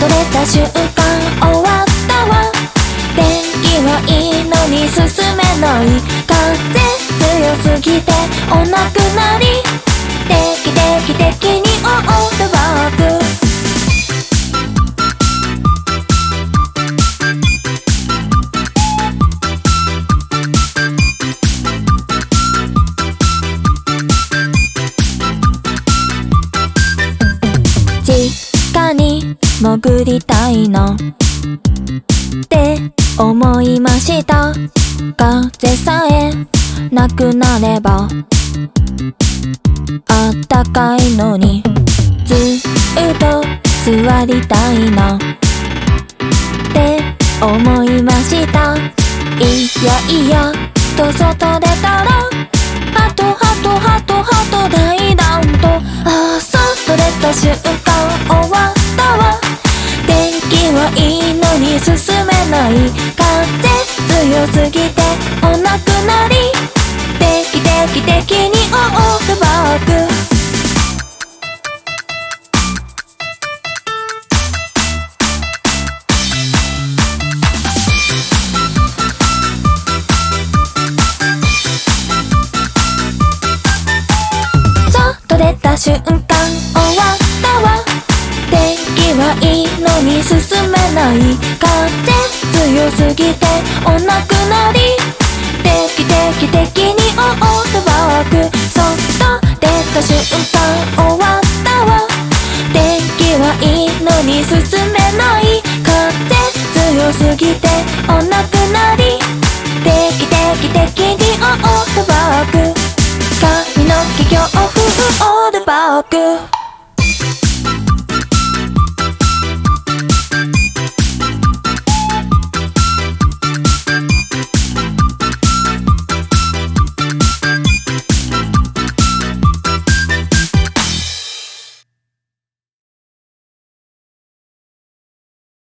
と出た瞬間終わったわ。天気はいいのに進めない。風強すぎてお亡くなり。定期的にオールバック。地下に潜りたいのって思いました。風さえなくなればあったかいのに、ずっと座りたいなって思いました。いやと外出たらハト大乱闘。外出た瞬間終わったわ。天気はいいのに進めない。風強すぎてお亡くなり。定期的にオールバック。外出た瞬間終わったわ。天気はいいのに進めない。風強すぎてお亡くなり。定期的にオールバック。外出た瞬間終わったわ。天気はいいのに進めない。風強すぎてお亡くなり。定期的にオールバック。髪の毛強風オールバック。